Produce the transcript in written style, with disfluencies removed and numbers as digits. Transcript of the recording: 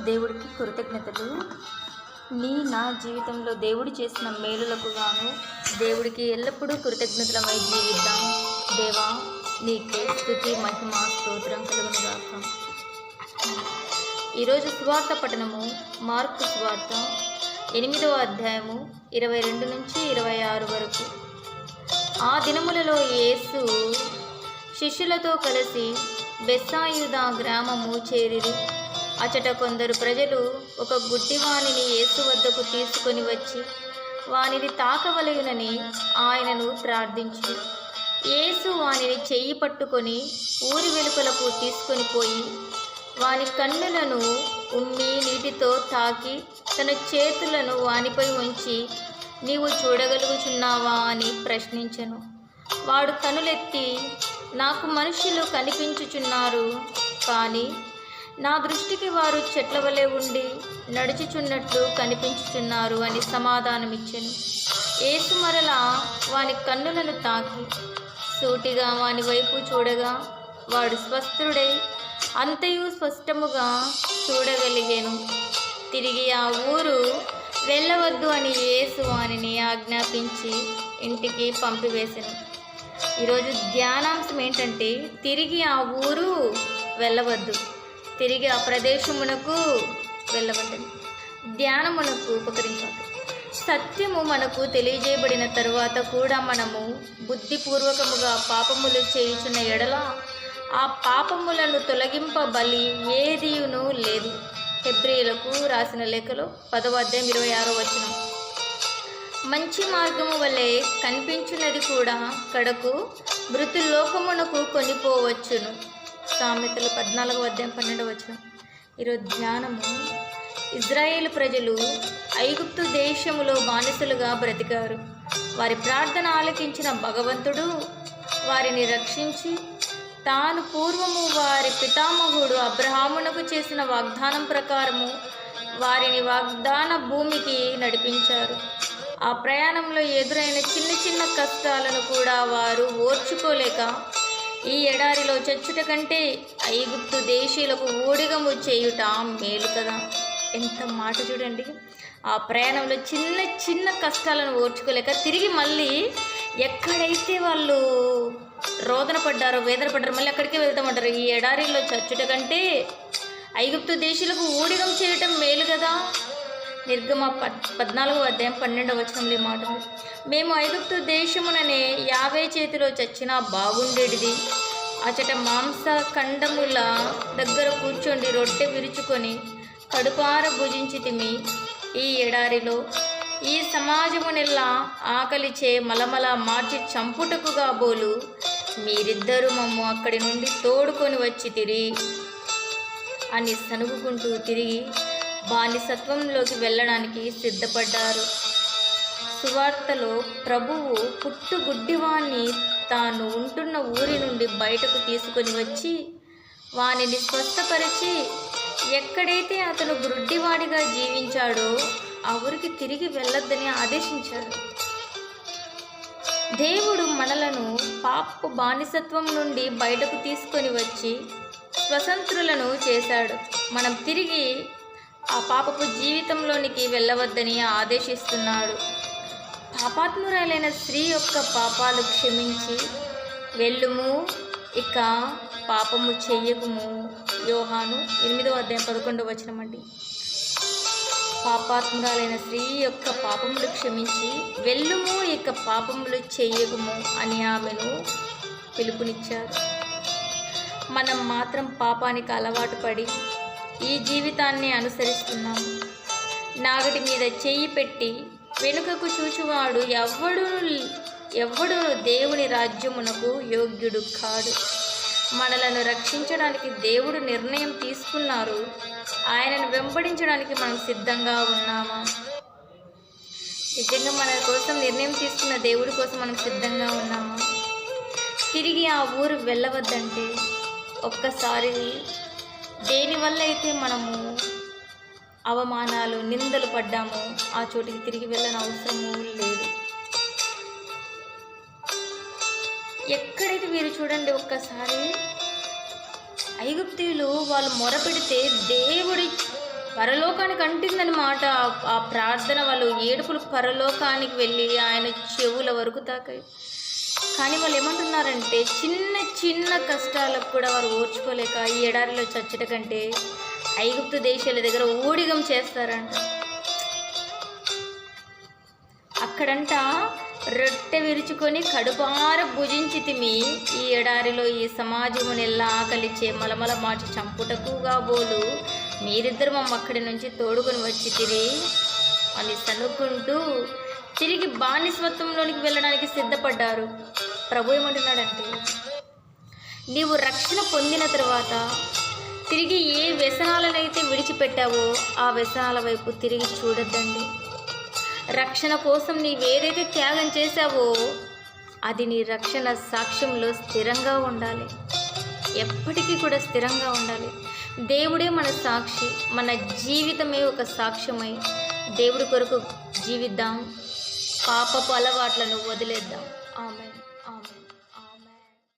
దేవుడికి కృతజ్ఞతలు. నా జీవితంలో దేవుడు చేసిన మేలులకు గాను దేవుడికి ఎల్లప్పుడూ కృతజ్ఞతలమై జీవిద్దాం. దేవా, నీకే స్తుతి, మహిమ, స్తోత్రం కలుగునుగాక. ఈరోజు సువార్త పఠనము మార్కు సువార్త 8వ అధ్యాయము 22 నుంచి 26 వరకు. ఆ దినములలో యేసు శిష్యులతో కలిసి బెత్సాయిదా గ్రామము చేరిరి. అచట కొందరు ప్రజలు ఒక గుడ్డివానిని యేసు వద్దకు తీసుకొని వచ్చి వానిని తాకవలయునని ఆయనను ప్రార్థించి, యేసు వానిని చెయ్యి పట్టుకొని ఊరి వెలుపలకు తీసుకొని పోయి వాని కన్నులను ఉమ్మి నీటితో తాకి తన చేతులను వానిపై ఉంచి, నీవు చూడగలుగుచున్నావా అని ప్రశ్నించెను. వాడు కనులెత్తి, నాకు మనుషులు కనిపించుచున్నారు, కానీ నా దృష్టికి వారు చెట్ల వలె ఉండి నడుచుచున్నట్లు కనిపించుచున్నారు అని సమాధానమిచ్చెను. యేసు మరలా వాని కన్నులను తాకి సూటిగా వాని వైపు చూడగా వాడు స్వస్థుడై అంతయు స్పష్టముగా చూడగలిగెను. తిరిగి ఆ ఊరు వెళ్ళవద్దు అని యేసు వానిని ఆజ్ఞాపించి ఇంటికి పంపివేసెను. ఈరోజు ధ్యానాంశం ఏంటంటే, తిరిగి ఆ ఊరు వెళ్ళవద్దు, తిరిగి ఆ ప్రదేశమునకు వెళ్ళవద్దని. ధ్యానమునకు ఉపకరించాలి. సత్యము మనకు తెలియజేయబడిన తరువాత కూడా మనము బుద్ధిపూర్వకముగా పాపములు చేయుచున్న ఎడల ఆ పాపములను తొలగింపబలి ఏదియును లేదు. హెబ్రీయులకు రాసిన లేఖలో 10వ అధ్యాయం 26వ వచనం. మంచి మార్గము వలె కనిపించున్నది కూడా కడకు మృతులోకమునకు కొనిపోవచ్చును. సామెతలు 14వ అధ్యాయం 12వ వచనం. ఈరోజు ధ్యానము, ఇజ్రాయేలు ప్రజలు ఐగుప్తు దేశములో బానిసలుగా బ్రతికారు. వారి ప్రార్థన ఆలకించిన భగవంతుడు వారిని రక్షించి తాను పూర్వము వారి పితామహుడు అబ్రహామునకు చేసిన వాగ్దానం ప్రకారము వారిని వాగ్దాన భూమికి నడిపించారు. ఆ ప్రయాణంలో ఎదురైన చిన్న చిన్న కష్టాలను కూడా వారు ఓర్చుకోలేక, ఈ ఎడారిలో చచ్చుట కంటే ఐగుప్తు దేశీయులకు ఊడిగము చేయుట మేలు కదా. ఎంత మాట చూడండి. ఆ ప్రయాణంలో చిన్న చిన్న కష్టాలను ఓర్చుకోలేక తిరిగి మళ్ళీ ఎక్కడైతే వాళ్ళు రోదన పడ్డారో, వేదన పడ్డారో, మళ్ళీ అక్కడికే వెళ్తామంటారు. ఈ ఎడారిలో చచ్చుట కంటే ఐగుప్తు దేశీయులకు ఊడిగం చేయటం మేలు కదా. నిర్గమ 14వ అధ్యాయం 12వ వచనంలో మాట, మేము ఐగుప్తు దేశముననే యావే చేతిలో చచ్చినా బాగుండేటిది. అచట మాంస ఖండముల దగ్గర కూర్చొని రొట్టె విరుచుకొని కడుపార భుజించితిమి. ఈ ఎడారిలో ఈ సమాజమునెల్లా ఆకలిచే మలమల మార్చి చంపుటకుగా బోలు మీరిద్దరూ మమ్ము అక్కడి నుండి తోడుకొని వచ్చితిరి అని సనుగుకుంటూ తిరిగి బానిసత్వంలోకి వెళ్ళడానికి సిద్ధపడ్డారు. సువార్తలో ప్రభువు పుట్టు గుడ్డివాణ్ణి తాను ఉంటున్న ఊరి నుండి బయటకు తీసుకొని వచ్చి వానిని స్వస్థపరిచి ఎక్కడైతే అతను గుడ్డివాడిగా జీవించాడో ఆ ఊరికి తిరిగి వెళ్ళొద్దని ఆదేశించాడు. దేవుడు మనలను పాపపు బానిసత్వం నుండి బయటకు తీసుకొని వచ్చి స్వతంత్రులను చేశాడు. మనం తిరిగి ఆ పాపపు జీవితంలోనికి వెళ్ళవద్దని ఆదేశిస్తున్నాడు. పాపాత్మురాలైన స్త్రీ యొక్క పాపాలు క్షమించి వెళ్ళుము, ఇక పాపము చెయ్యకుము. యోహాను 8వ అధ్యాయం 11వ వచనం అండి. పాపాత్మురాలైన స్త్రీ యొక్క పాపములు క్షమించి వెళ్ళుము, ఇక పాపములు చెయ్యకుము అని ఆమెను పిలుపునిచ్చారు. మనం మాత్రం పాపానికి అలవాటు పడి ఈ జీవితాన్ని అనుసరిస్తున్నాము. నాగటి మీద చెయ్యి పెట్టి వెనుకకు చూచువాడు ఎవ్వడు దేవుని రాజ్యమునకు యోగ్యుడు కాడు. మనలను రక్షించడానికి దేవుడు నిర్ణయం తీసుకున్నారు. ఆయనను వెంబడించడానికి మనం సిద్ధంగా ఉన్నామా? నిజంగా మన కోసం నిర్ణయం తీసుకున్న దేవుడి కోసం మనం సిద్ధంగా ఉన్నామా? తిరిగి ఆ ఊరు వెళ్ళవద్దంటే ఒక్కసారి దేనివల్ల అయితే మనము అవమానాలు, నిందలు పడ్డామో ఆ చోటికి తిరిగి వెళ్ళని అవసరము లేదు. ఎక్కడైతే మీరు చూడండి, ఒక్కసారి ఐగుప్తీయులు వాళ్ళు మొరపెడితే పరలోకానికి అంటిందనమాట. ఆ ప్రార్థన, వాళ్ళు ఏడుపులు పరలోకానికి వెళ్ళి ఆయన చెవుల వరకు తాకాయి. కానీ వాళ్ళు ఏమంటున్నారంటే, చిన్న చిన్న కష్టాలకు కూడా వారు ఓర్చుకోలేక ఈ ఎడారిలో చచ్చట కంటే ఐగుప్తు దేశాల దగ్గర ఊడిగం చేస్తారంట. అక్కడంట రొట్టె విరుచుకొని కడుపార భుజించితిమి, ఈ ఎడారిలో ఈ సమాజమునెల్లా ఆకలిచ్చే మలమల మాటి చంపుటకుగా బోలు మీరిద్దరు మమ్మ అక్కడి నుంచి తోడుకొని వచ్చి అని సనుక్కుంటూ తిరిగి బానిసత్వంలోనికి వెళ్ళడానికి సిద్ధపడ్డారు. ప్రభు ఏమంటున్నాడంటే, నీవు రక్షణ పొందిన తర్వాత తిరిగి ఏ వ్యసనాలనైతే విడిచిపెట్టావో ఆ వ్యసనాల వైపు తిరిగి చూడొద్దండి. రక్షణ కోసం నీవేదైతే త్యాగం చేశావో అది నీ రక్షణ సాక్ష్యంలో స్థిరంగా ఉండాలి, ఎప్పటికీ కూడా స్థిరంగా ఉండాలి. దేవుడే మన సాక్షి, మన జీవితమే ఒక సాక్ష్యమై దేవుడి కొరకు జీవిద్దాం, పాపపు అలవాట్లను వదిలేద్దాం. ఆమేన్, ఆమేన్.